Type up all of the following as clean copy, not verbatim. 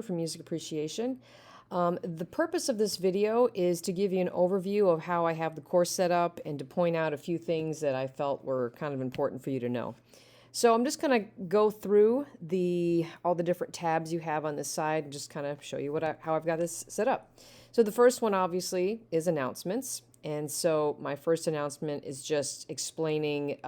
for music appreciation. The purpose of this video is to give you an overview of how I have the course set up and to point out a few things that I felt were kind of important for you to know. So I'm just going to go through all the different tabs you have on this side and just kind of show you how I've got this set up. So the first one obviously is announcements. And so my first announcement is just explaining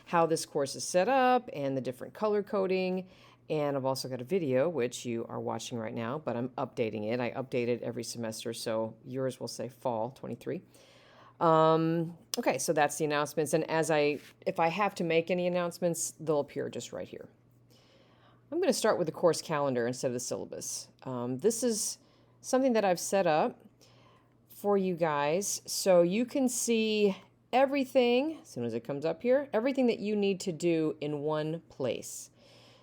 how this course is set up and the different color coding. And I've also got a video, which you are watching right now, but I'm updating it. I update it every semester, so yours will say fall 23. Okay, so that's the announcements. And if I have to make any announcements, they'll appear just right here. I'm going to start with the course calendar instead of the syllabus. This is something that I've set up for you guys so you can see everything, as soon as it comes up here, everything that you need to do in one place.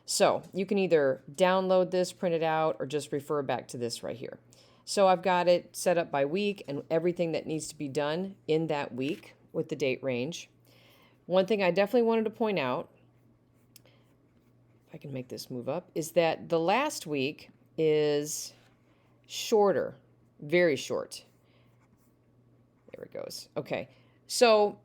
So you can either download this, print it out, or just refer back to this right here. So I've got it set up by week and everything that needs to be done in that week with the date range. One thing I definitely wanted to point out, if I can make this move up, is that the last week is shorter, very short. There it goes. Okay, so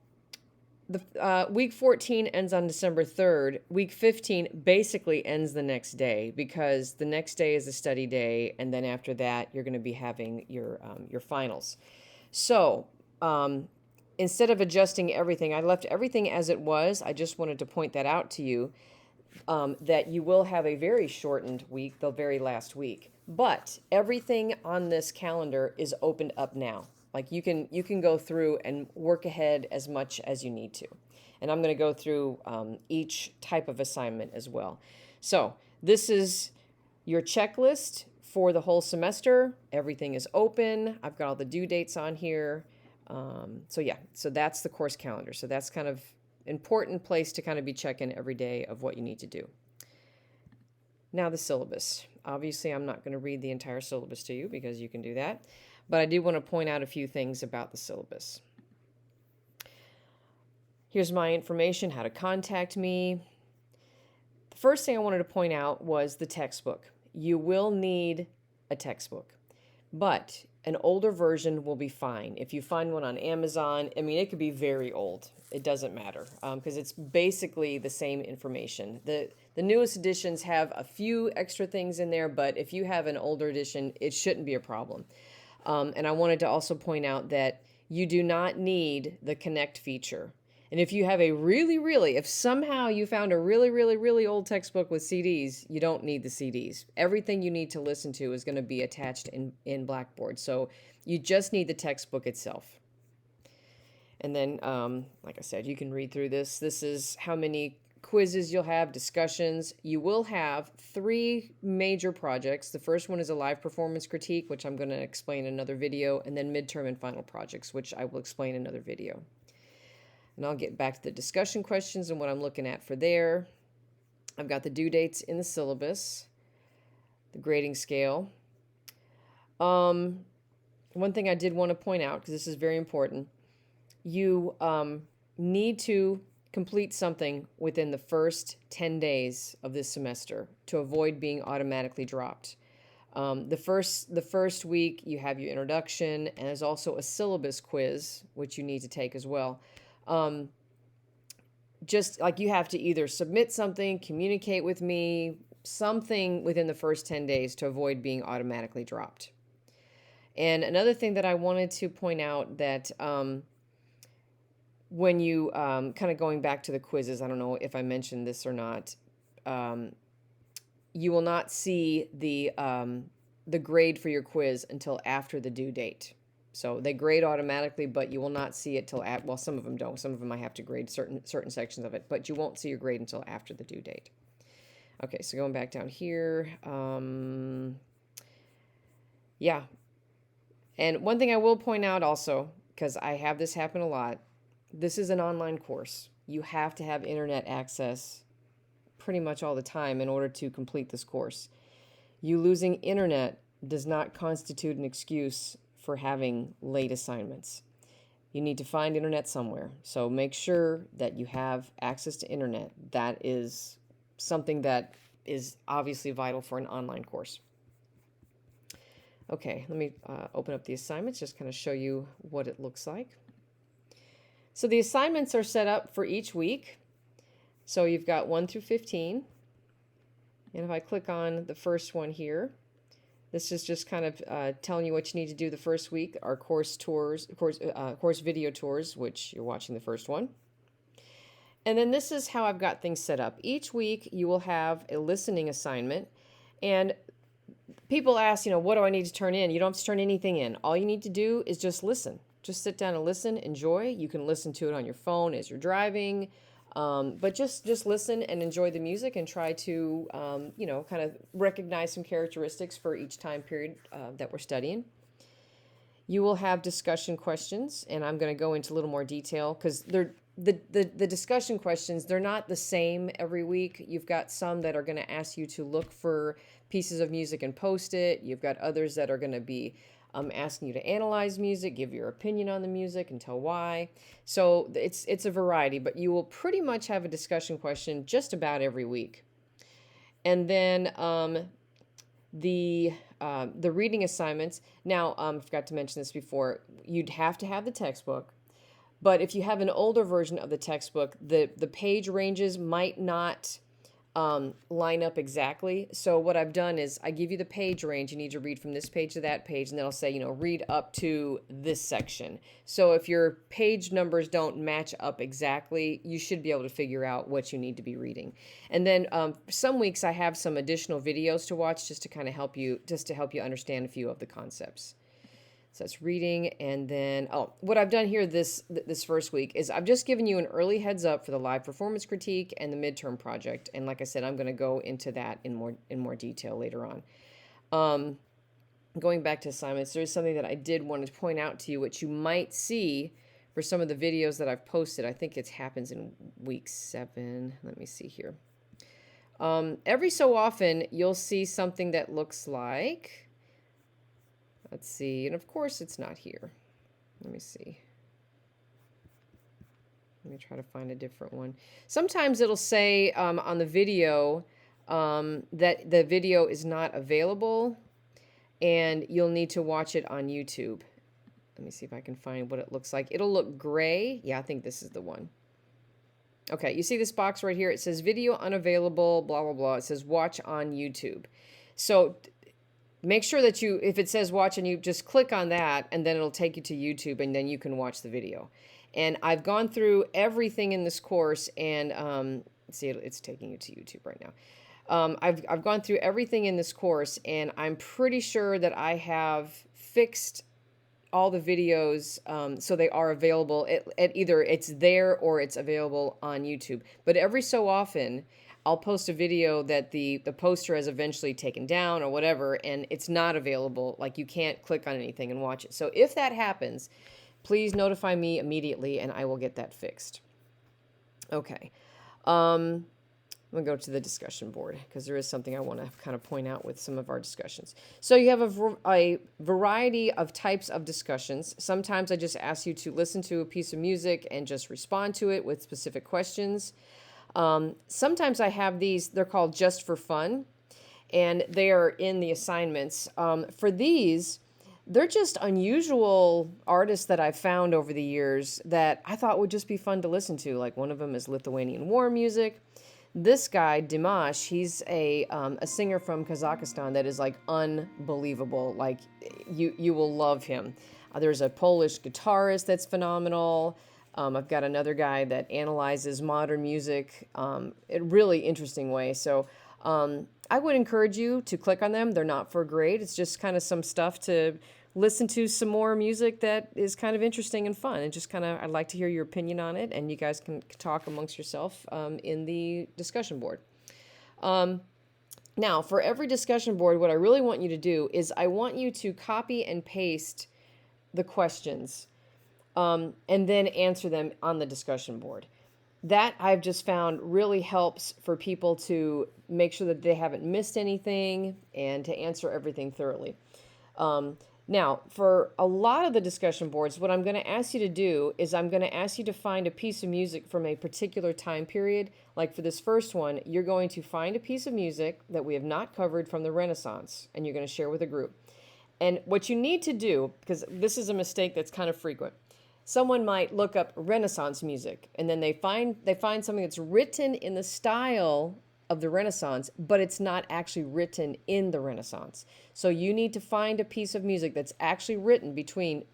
the week 14 ends on December 3rd. Week 15 basically ends the next day because the next day is a study day, and then after that you're going to be having your finals. So instead of adjusting everything, I left everything as it was. I just wanted to point that out to you, that you will have a very shortened week, the very last week. But everything on this calendar is opened up now. Like you can go through and work ahead as much as you need to. And I'm going to go through each type of assignment as well. So this is your checklist for the whole semester. Everything is open. I've got all the due dates on here. So that's the course calendar. So that's kind of important place to kind of be checking every day of what you need to do. Now the syllabus. Obviously, I'm not going to read the entire syllabus to you because you can do that. But I do want to point out a few things about the syllabus. Here's my information, how to contact me. The first thing I wanted to point out was the textbook. You will need a textbook, but an older version will be fine. If you find one on Amazon, I mean, it could be very old. It doesn't matter because it's basically the same information. The newest editions have a few extra things in there, but if you have an older edition, it shouldn't be a problem. And I wanted to also point out that you do not need the connect feature. And if you have if somehow you found a really old textbook with CDs, you don't need the CDs. Everything you need to listen to is going to be attached in Blackboard. So you just need the textbook itself. And then, like I said, you can read through this. This is how many quizzes you'll have, discussions. You will have 3 major projects. The first one is a live performance critique, which I'm going to explain in another video, and then midterm and final projects, which I will explain in another video. And I'll get back to the discussion questions and what I'm looking at for there. I've got the due dates in the syllabus, the grading scale. One thing I did want to point out, because this is very important, you need to complete something within the first 10 days of this semester to avoid being automatically dropped. The first week you have your introduction, and there's also a syllabus quiz, which you need to take as well. Just like you have to either submit something, communicate with me, something within the first 10 days to avoid being automatically dropped. And another thing that I wanted to point out that when you kind of going back to the quizzes, I don't know if I mentioned this or not, you will not see the grade for your quiz until after the due date. So they grade automatically, but you will not see it till well, some of them don't. Some of them I have to grade certain sections of it, but you won't see your grade until after the due date. Okay, so going back down here, yeah. And one thing I will point out also, because I have this happen a lot, this is an online course. You have to have internet access pretty much all the time in order to complete this course. You losing internet does not constitute an excuse for having late assignments. You need to find internet somewhere. So make sure that you have access to internet. That is something that is obviously vital for an online course. Okay, let me open up the assignments, just kind of show you what it looks like. So the assignments are set up for each week. So you've got 1 through 15. And if I click on the first one here, this is just kind of telling you what you need to do the first week, our course tours, course video tours, which you're watching the first one. And then this is how I've got things set up. Each week you will have a listening assignment, and people ask, what do I need to turn in? You don't have to turn anything in. All you need to do is just listen. Just sit down and listen, enjoy. You can listen to it on your phone as you're driving, but just listen and enjoy the music and try to, kind of recognize some characteristics for each time period that we're studying. You will have discussion questions, and I'm going to go into a little more detail because the discussion questions, they're not the same every week. You've got some that are going to ask you to look for pieces of music and post it. You've got others that are going to be asking you to analyze music, give your opinion on the music, and tell why. So it's a variety, but you will pretty much have a discussion question just about every week. And then the reading assignments. Now, I forgot to mention this before. You'd have to have the textbook. But if you have an older version of the textbook, the page ranges might not line up exactly. So what I've done is I give you the page range. You need to read from this page to that page, and then I'll say, read up to this section. So if your page numbers don't match up exactly, you should be able to figure out what you need to be reading. And then some weeks I have some additional videos to watch just to kind of help you understand a few of the concepts. So that's reading. And then, what I've done here this first week is I've just given you an early heads up for the live performance critique and the midterm project. And like I said, I'm going to go into that in more detail later on. Going back to assignments, there's something that I did want to point out to you, which you might see for some of the videos that I've posted. I think it happens in week 7. Let me see here. Every so often, you'll see something that looks like... Let's see, and of course it's not here. Let me see. Let me try to find a different one. Sometimes it'll say on the video that the video is not available and you'll need to watch it on YouTube. Let me see if I can find what it looks like. It'll look gray. Yeah, I think this is the one. Okay, you see this box right here? It says video unavailable, blah, blah, blah. It says watch on YouTube. So make sure that if it says watch and you just click on that, and then it'll take you to YouTube, and then you can watch the video. And I've gone through everything in this course, and see, it's taking you to YouTube right now. I've gone through everything in this course, and I'm pretty sure that I have fixed all the videos so they are available at either it's there or it's available on YouTube. But every so often, I'll post a video that the poster has eventually taken down or whatever, and it's not available. Like, you can't click on anything and watch it. So if that happens, please notify me immediately, and I will get that fixed. Okay. I'm going to go to the discussion board because there is something I want to kind of point out with some of our discussions. So you have a variety of types of discussions. Sometimes I just ask you to listen to a piece of music and just respond to it with specific questions. Sometimes I have these, they're called just for fun, and they are in the assignments. For these, they're just unusual artists that I've found over the years that I thought would just be fun to listen to. Like, one of them is Lithuanian war music. This guy, Dimash, he's a singer from Kazakhstan that is like unbelievable. Like, you will love him. There's a Polish guitarist that's phenomenal. I've got another guy that analyzes modern music in a really interesting way. So I would encourage you to click on them. They're not for grade. It's just kind of some stuff to listen to some more music that is kind of interesting and fun. And just kind of, I'd like to hear your opinion on it. And you guys can talk amongst yourself in the discussion board. Now, for every discussion board, what I really want you to do is I want you to copy and paste the questions and then answer them on the discussion board. That I've just found really helps for people to make sure that they haven't missed anything and to answer everything thoroughly. Now, for a lot of the discussion boards, what I'm going to ask you to do is I'm going to ask you to find a piece of music from a particular time period. Like for this first one, you're going to find a piece of music that we have not covered from the Renaissance, and you're going to share with a group. And what you need to do, because this is a mistake that's kind of frequent, someone might look up Renaissance music and then they find something that's written in the style of the Renaissance, but it's not actually written in the Renaissance. So you need to find a piece of music that's actually written between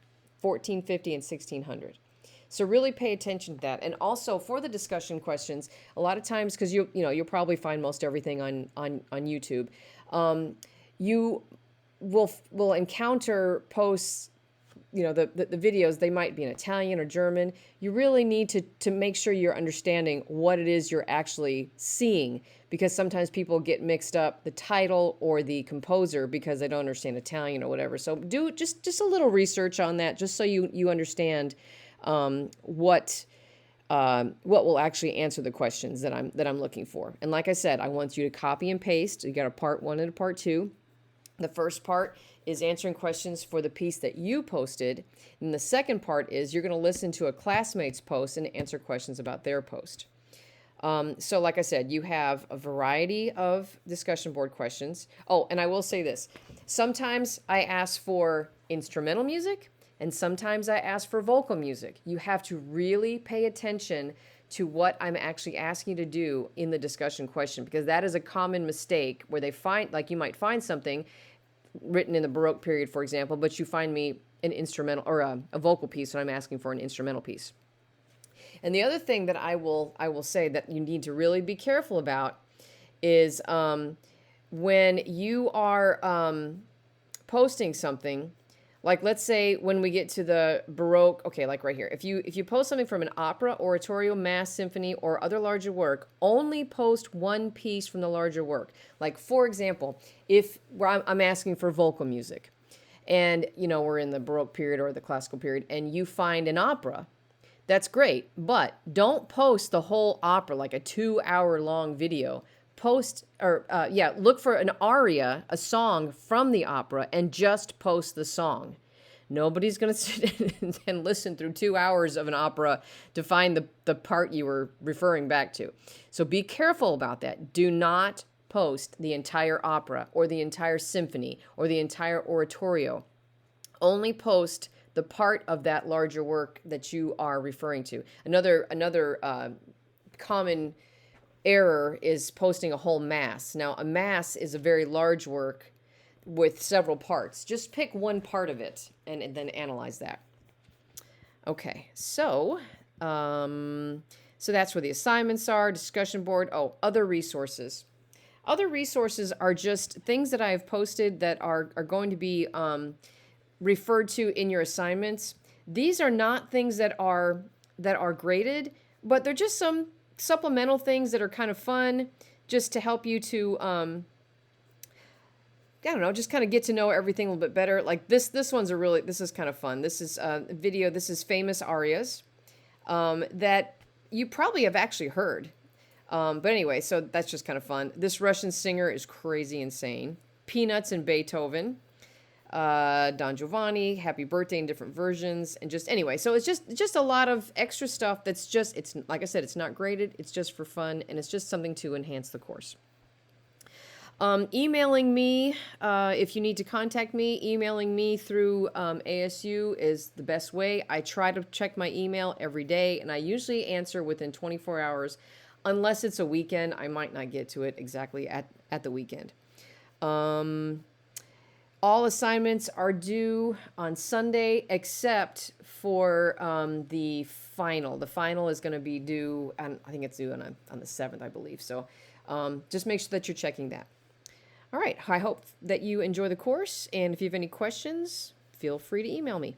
1450 and 1600. So really pay attention to that. And also for the discussion questions, a lot of times, because you'll probably find most everything on YouTube, you will encounter posts, the videos, they might be in Italian or German. You really need to make sure you're understanding what it is you're actually seeing, because sometimes people get mixed up the title or the composer because they don't understand Italian or whatever. So do just a little research on that, just so you understand what will actually answer the questions that I'm looking for. And like I said, I want you to copy and paste. You got a part 1 and a part 2. The first part is answering questions for the piece that you posted. And the second part is you're going to listen to a classmate's post and answer questions about their post. So like I said, you have a variety of discussion board questions. Oh, and I will say this. Sometimes I ask for instrumental music and sometimes I ask for vocal music. You have to really pay attention to what I'm actually asking you to do in the discussion question, because that is a common mistake where they find, like, you might find something written in the Baroque period, for example, but you find me an instrumental or a vocal piece and I'm asking for an instrumental piece. And the other thing that I will say that you need to really be careful about is when you are posting something. Like, let's say when we get to the Baroque, okay, like right here, if you post something from an opera, oratorio, mass, symphony, or other larger work, only post one piece from the larger work. Like, for example, if I'm asking for vocal music, and we're in the Baroque period or the classical period, and you find an opera, that's great, but don't post the whole opera, like a 2-hour long video. Look for an aria, a song from the opera, and just post the song. Nobody's going to sit and listen through 2 hours of an opera to find the part you were referring back to. So be careful about that. Do not post the entire opera or the entire symphony or the entire oratorio. Only post the part of that larger work that you are referring to. Another common error is posting a whole mass. Now, a mass is a very large work with several parts. Just pick one part of it and then analyze that. Okay, so that's where the assignments are, discussion board. Oh, other resources. Other resources are just things that I have posted that are going to be referred to in your assignments. These are not things that are graded, but they're just some supplemental things that are kind of fun, just to help you to just kind of get to know everything a little bit better. Like this one's this is kind of fun. This is a video. This is famous arias that you probably have actually heard. But anyway, so that's just kind of fun. This Russian singer is crazy insane. Peanuts and Beethoven. Don Giovanni, Happy Birthday in different versions, and just anyway, so it's just a lot of extra stuff that's it's like I said, it's not graded, it's just for fun, and it's just something to enhance the course. Emailing me, if you need to contact me, emailing me through ASU is the best way. I try to check my email every day, and I usually answer within 24 hours, unless it's a weekend. I might not get to it exactly at the weekend. All assignments are due on Sunday except for the final. The final is going to be due, I think it's due on the 7th, I believe. So just make sure that you're checking that. All right, I hope that you enjoy the course, and if you have any questions, feel free to email me.